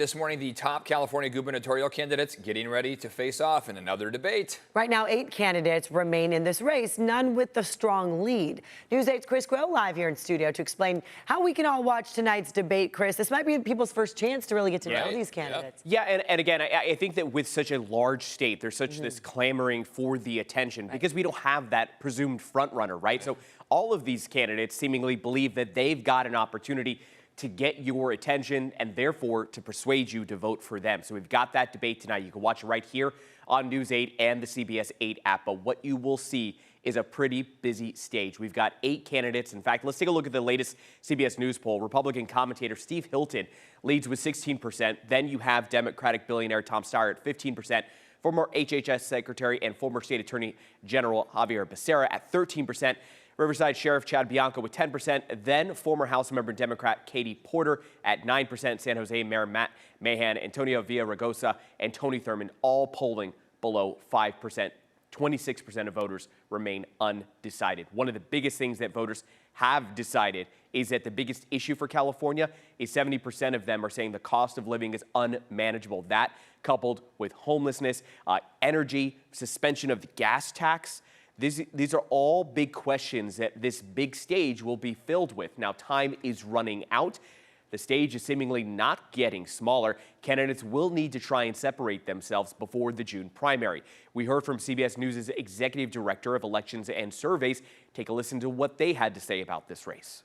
This morning, the top California gubernatorial candidates getting ready to face off in another debate. Right now, 8 candidates remain in this race, none with the strong lead. News 8's Chris Quill live here in studio to explain how we can all watch tonight's debate. Chris, this might be people's first chance to really get to know these candidates. Yeah, and again, I think that with such a large state, there's such this clamoring for the attention because we don't have that presumed front runner, right? So all of these candidates seemingly believe that they've got an opportunity to get your attention and therefore to persuade you to vote for them. So we've got that debate tonight. You can watch it right here on News 8 and the CBS 8 app. But what you will see is a pretty busy stage. We've got 8 candidates. In fact, let's take a look at the latest CBS News poll. Republican commentator Steve Hilton leads with 16%. Then you have Democratic billionaire Tom Steyer at 15%. Former HHS Secretary and former State Attorney General Javier Becerra at 13%. Riverside Sheriff Chad Bianco with 10%, then former House member Democrat Katie Porter at 9%, San Jose Mayor Matt Mahan, Antonio Villaraigosa, and Tony Thurmond all polling below 5%. 26% of voters remain undecided. One of the biggest things that voters have decided is that the biggest issue for California is 70% of them are saying the cost of living is unmanageable. That coupled with homelessness, energy, suspension of the gas tax. These are all big questions that this big stage will be filled with. Now, time is running out. The stage is seemingly not getting smaller. Candidates will need to try and separate themselves before the June primary. We heard from CBS News' Executive Director of Elections and Surveys. Take a listen to what they had to say about this race.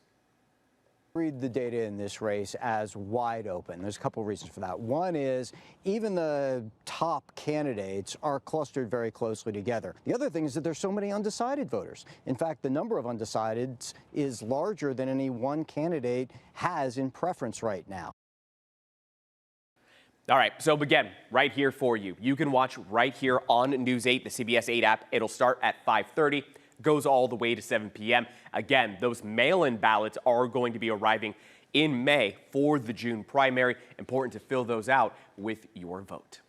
Read the data in this race as wide open. There's a couple of reasons for that. One is even the top candidates are clustered very closely together. The other thing is that there's so many undecided voters. In fact, the number of undecideds is larger than any one candidate has in preference right now. All right, so again, right here for you. You can watch right here on News 8, the CBS 8 app. It'll start at 5:30. Goes all the way to 7 p.m. Again, those mail-in ballots are going to be arriving in May for the June primary. Important to fill those out with your vote.